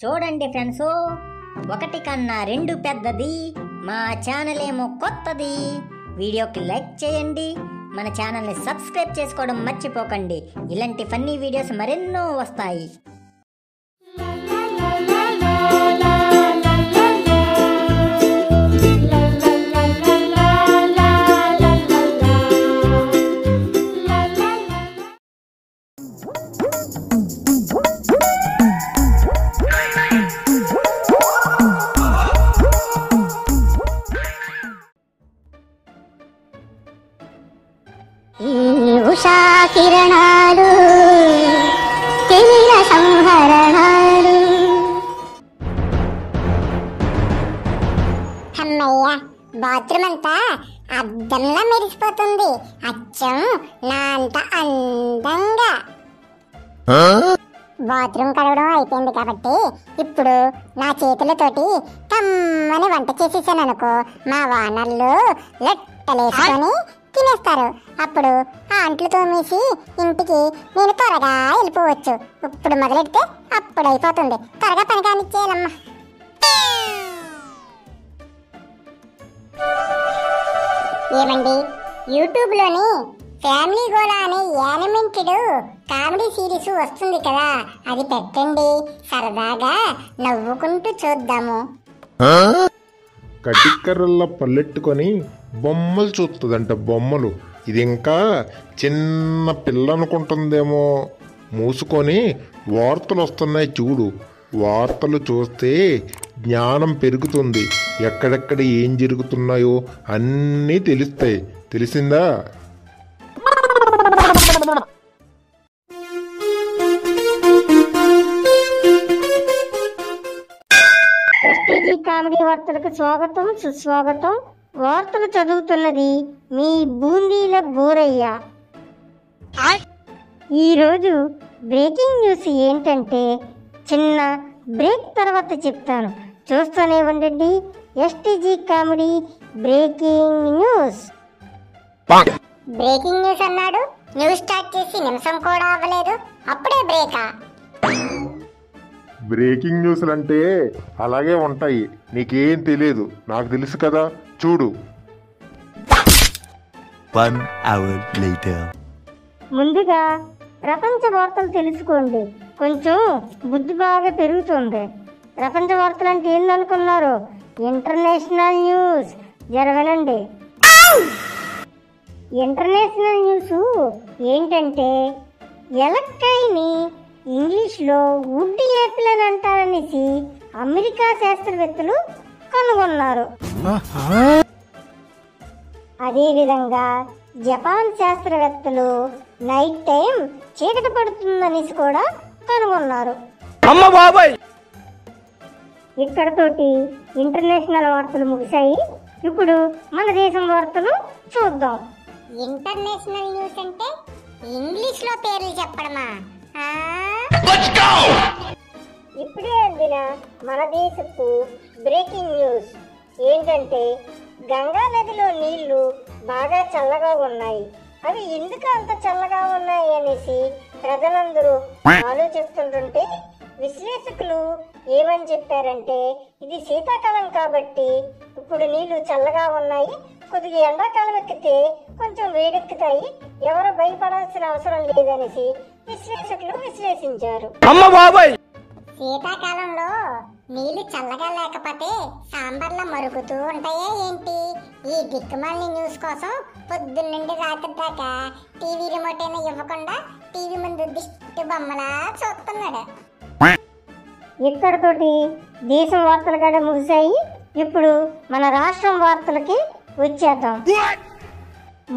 చూడండి ఫ్రెండ్స్, ఒకటి కన్నా రెండు పెద్దది. మా ఛానల్ ఏమో కొత్తది. వీడియోకి లైక్ చేయండి, మన ఛానల్ని సబ్స్క్రైబ్ చేసుకోవడం మర్చిపోకండి. ఇలాంటి ఫన్నీ వీడియోస్ మరెన్నో వస్తాయి. ఉషా కిరణాలు తీర సంహరణాలు. అమ్మయ్య, బాత్రూమ్ అంతా అద్దంలా మెరిసిపోతుంది. అచ్చం నా అంత అందంగా. బాత్రూమ్ కడగడం అయిపోయింది కాబట్టి ఇప్పుడు నా చేతులతోటి కమ్మని వంట చేసేసాను అనుకో, మా వానర్లు లెట్టలేసుకొని తినేస్తారు. అప్పుడు ఆ అంట్లు తోమేసి ఇంటికి నేను త్వరగా వెళ్ళిపోవచ్చు. ఇప్పుడు మొదలెడితే అప్పుడు అయిపోతుంది. త్వరగా పని కానిచ్చేయాలమ్మా. ఏమండి, యూట్యూబ్లోని ఫ్యామిలీ గోలా అనే యానిమేటెడ్ కామెడీ సిరీస్ వస్తుంది కదా, అది పెట్టండి. సరదాగా నవ్వుకుంటూ చూద్దాము. కటిక్కర్రల్లా పల్లెట్టుకొని బొమ్మలు చూస్తుందంట. బొమ్మలు ఇది ఇంకా చిన్న పిల్ల అనుకుంటుందేమో. మూసుకొని వార్తలు వస్తున్నాయి చూడు. వార్తలు చూస్తే జ్ఞానం పెరుగుతుంది. ఎక్కడెక్కడ ఏం జరుగుతున్నాయో అన్నీ తెలుస్తాయి. తెలిసిందా? కామెడీ వార్తలకు స్వాగతం, సుస్వాగతం. వార్తలు చదువుతున్నది మీ బూందీల బోరయ్య. ఈరోజు బ్రేకింగ్ న్యూస్ ఏంటంటే, చిన్న బ్రేక్ తర్వాత చెప్తాను, చూస్తూనే ఉండండి. STG comedy breaking news. Breaking news అన్నాడు, న్యూస్ స్టార్ట్ చేసి నిమిషం కూడా అవ్వలేదు, అప్పుడే బ్రేకా? బ్రేకింగ్ న్యూస్లు అంటే అలాగే ఉంటాయి. నీకేం తెలియదు, నాకు తెలుసు కదా. చూడు. 1 hour later. ముందుగా ప్రపంచ వార్తలు తెలుసుకోండి, కొంచెం బుద్ధి బాగా పెరుగుతుంది. ప్రపంచ వార్తలు అంటే ఏందనుకున్నారు? International news. జరగనండి. ఇంటర్నేషనల్ న్యూస్ ఏంటంటే, ఎలక్కాయని ఇంగ్లీష్లో వుడ్ యాపిల్ అని అంటారనేసి అమెరికా శాస్త్రవేత్తలు కనుగొన్నారు. అదేవిధంగా జపాన్ శాస్త్రవేత్తలు నైట్ టైం చీకటి పడుతుందనేసి కూడా కనుగొన్నారు. ఇక్కడతోటి ఇంటర్నేషనల్ వార్తలు ముగిశాయి. ఇప్పుడు మన దేశం వార్తలు చూద్దాం. ఇంటర్నేషనల్ న్యూస్ అంటే ఇంగ్లీష్ లో పేర్లు చెప్పడమా? ఇప్పుడే అందిన మన దేశపు బ్రేకింగ్ న్యూస్ ఏంటంటే, గంగా నదిలో నీళ్లు బాగా చల్లగా ఉన్నాయి. అవి ఎందుకు అంత చల్లగా ఉన్నాయి అనేసి ప్రజలందరూ ఆలోచిస్తుంటుంటే, విశ్లేషకులు ఏమని చెప్పారంటే, ఇది శీతాకాలం కాబట్టి ఇప్పుడు నీళ్లు చల్లగా ఉన్నాయి, కొద్దిగా ఎండాకాలం ఎక్కితే కొంచెం వేడెక్కుతాయి, ఎవరు భయపడాల్సిన అవసరం లేదనేసి విశ్లేషకులు విశ్లేషించారు. శీతాకాలంలో నీళ్లు చల్లగా లేకపోతే సాంబార్లా మరుగుతూ ఉంటాయే ఏంటి? ఈ దిక్కుమాలిన న్యూస్ కోసం పొద్దున్నుండి రాత్రి దాకా టీవీ రిమోట్ అయినా ఇవ్వకుండా టీవీ ముందు దిష్టి బొమ్మలా చూస్తున్నాడు. ఇక్కడతోటి దేశం వార్తలు కూడా ముగిశాయి. ఇప్పుడు మన రాష్ట్రం వార్తలకి వచ్చేద్దాం.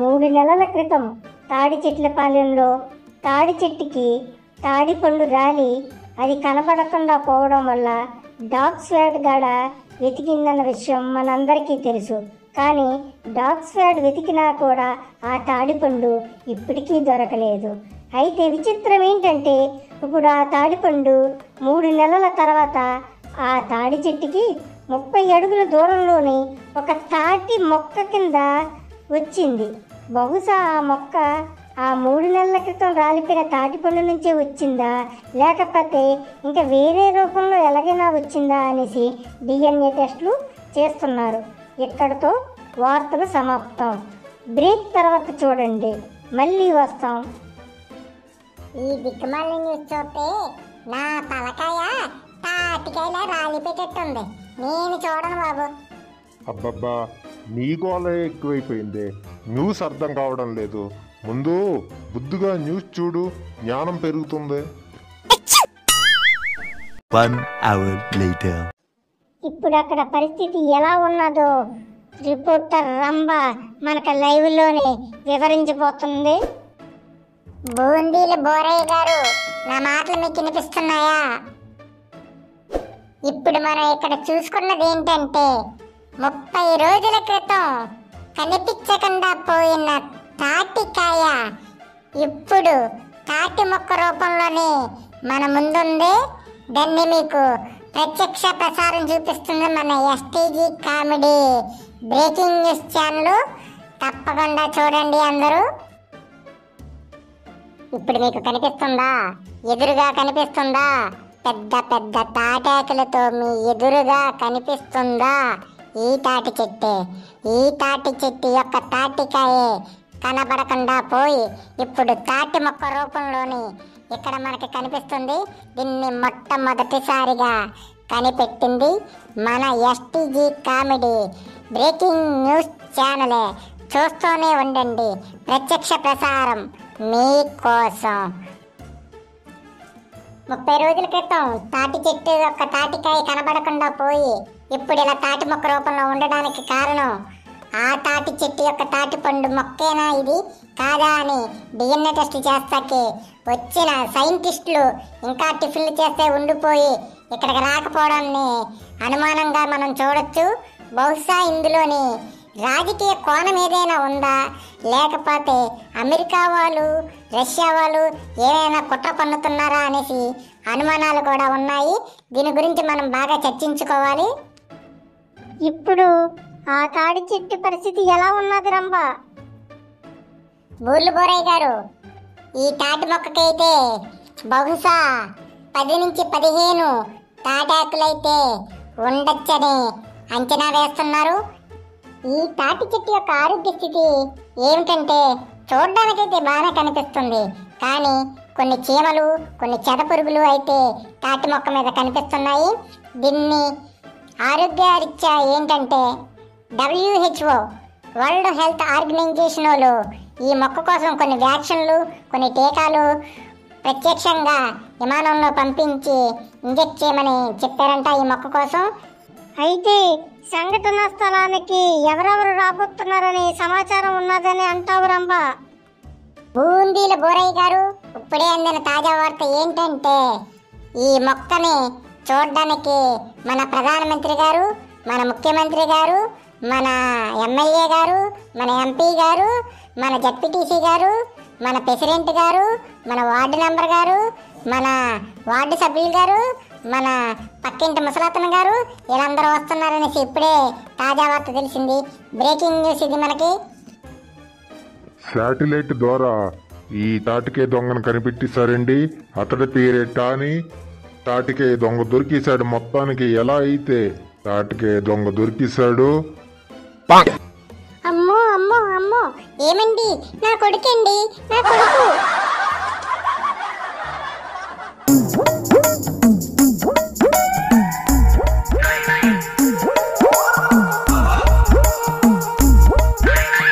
3 నెలల క్రితం తాడి చెట్ల పాలెంలో తాడి చెట్టుకి తాడి పండు రాలి అది కనపడకుండా పోవడం వల్ల డాగ్ స్క్వాడ్ గాడ వెతికిందన్న విషయం మనందరికీ తెలుసు. కానీ డాగ్ స్క్వాడ్ వెతికినా కూడా ఆ తాడిపండు ఇప్పటికీ దొరకలేదు. అయితే విచిత్రం ఏంటంటే, ఇప్పుడు ఆ తాడిపండు 3 నెలల తర్వాత ఆ తాడి చెట్టుకి 30 అడుగుల దూరంలోని ఒక తాటి మొక్క కింద వచ్చింది. బహుశా ఆ మొక్క ఆ 3 నెలల క్రితం రాలిపోయిన తాటిపండు నుంచే వచ్చిందా, లేకపోతే ఇంకా వేరే రూపంలో ఎలాగైనా వచ్చిందా అనేసి DNA టెస్టులు చేస్తున్నారు. ఇక్కడితో వార్తలు సమాప్తం. బ్రేక్ తర్వాత చూడండి, మళ్ళీ వస్తాం. ఈ దిక్కుమాలి న్యూస్ చూస్తే నా తలకాయ తాటికాయలా రాలిపెట్టేట్టుంది. నేను చూడను బాబు. అబ్బబ్బా, నీ గోళ ఎక్కువైపోయింది. న్యూస్ అర్థం కావడం లేదు. ముందు బుద్ధిగా న్యూస్ చూడు, జ్ఞానం పెరుగుతుంది. 1 hour later. ఇప్పుడు అక్కడ పరిస్థితి ఎలా ఉన్నదో రిపోర్టర్ రంభ మనకు లైవ్లోనే వివరించబోతుంది. బూందీలు బోరయ్య గారు, నా మాటలు మీకు వినిపిస్తున్నాయా? ఇప్పుడు మనం ఇక్కడ చూసుకున్నది ఏంటంటే 30 రోజుల క్రితం కనిపించకుండా పోయిన తాటికాయ ఇప్పుడు తాటి మొక్క రూపంలోనే మన ముందుంది. దాన్ని మీకు ప్రత్యక్ష ప్రసారం చూపిస్తుంది మన STG comedy breaking news channel. తప్పకుండా చూడండి అందరూ. ఇప్పుడు మీకు కనిపిస్తుందా? ఎదురుగా కనిపిస్తుందా? పెద్ద పెద్ద తాటాకులతో మీ ఎదురుగా కనిపిస్తుందా? ఈ తాటి చెట్టు. ఈ తాటి చెట్టు యొక్క తాటికాయే కనబడకుండా పోయి ఇప్పుడు తాటి మొక్క రూపంలోని ఇక్కడ మనకి కనిపిస్తుంది. దీన్ని మొట్టమొదటిసారిగా కనిపెట్టింది మన ఎస్టీజీ కామెడీ బ్రేకింగ్ న్యూస్ ఛానలే. చూస్తూనే ఉండండి, ప్రత్యక్ష ప్రసారం మీకోసం. 30 రోజుల క్రితం తాటి చెట్టు యొక్క తాటికాయ కనబడకుండా పోయి ఇప్పుడు ఇలా తాటి మొక్క రూపంలో ఉండడానికి కారణం ఆ తాటి చెట్టు యొక్క తాటి పండు మొక్కేనా ఇది కాదా అని DNA టెస్ట్ చేస్తాకి వచ్చిన సైంటిస్టులు ఇంకా టిఫిన్లు చేస్తే ఉండిపోయి ఇక్కడికి రాకపోవడాన్ని అనుమానంగా మనం చూడొచ్చు. బహుశా ఇందులోని రాజకీయ కోణం ఏదైనా ఉందా, లేకపోతే అమెరికా వాళ్ళు రష్యా వాళ్ళు ఏమైనా కుట్ర పన్నుతున్నారా అనేసి అనుమానాలు కూడా ఉన్నాయి. దీని గురించి మనం బాగా చర్చించుకోవాలి. ఇప్పుడు ఆ తాడి చెట్టు పరిస్థితి ఎలా ఉన్నది రంభ? బూర్లు బోరయ్య గారు, ఈ తాటి మొక్కకైతే బహుశా 10 నుంచి 15 తాటాకులైతే ఉండొచ్చని అంచనా వేస్తున్నారు. ఈ తాటి చెట్టు యొక్క ఆరోగ్య స్థితి ఏమిటంటే చూడడానికైతే బాగానే కనిపిస్తుంది, కానీ కొన్ని చీమలు కొన్ని చెదపురుగులు అయితే తాటి మొక్క మీద కనిపిస్తున్నాయి. దీన్ని ఆరోగ్యరీత్యా ఏంటంటే WHO వరల్డ్ హెల్త్ ఆర్గనైజేషన్ వాళ్ళు ఈ మొక్క కోసం కొన్ని వ్యాక్సిన్లు కొన్ని టీకాలు ప్రత్యక్షంగా విమానంలో పంపించి ఇంజెక్ట్ చేయమని చెప్పారంట ఈ మొక్క కోసం. అయితే సంఘటన స్థలానికి ఎవరెవరు రాబోతున్నారని సమాచారం ఉన్నదని అంటావు రంభ? బూందీల బోరయ్య గారు, ఇప్పుడే అందిన తాజా వార్త ఏంటంటే ఈ మొక్కని చూడడానికి మన ప్రధానమంత్రి గారు, మన ముఖ్యమంత్రి గారు, మన ఎమ్మెల్యే గారు, మన ఎంపీ గారు, మన జడ్పీటీసీ గారు, మన ప్రెసిడెంట్ గారు, మన వార్డు మెంబర్ గారు, మన వార్డు సభ్యులు గారు, మన పక్కింటి ముసలతన గారు వీళ్ళందరూ వస్తున్నారనేసి ఇప్పుడే తాజా వార్త తెలిసింది. బ్రేకింగ్ న్యూస్ ఇది మనకి. శాటిలైట్ ద్వారా ఈ తాటికే దొంగను కనిపెట్టిస్తారండి. అతడి పేరే టానీ. తాటికే దొంగ దొరికేశాడు. మొత్తానికి ఎలా అయితే తాటికే దొంగ దొరికేశాడు. అమ్మో అమ్మో అమ్మో, ఏమండి, నా కొడుకండి, నా కొడుకు.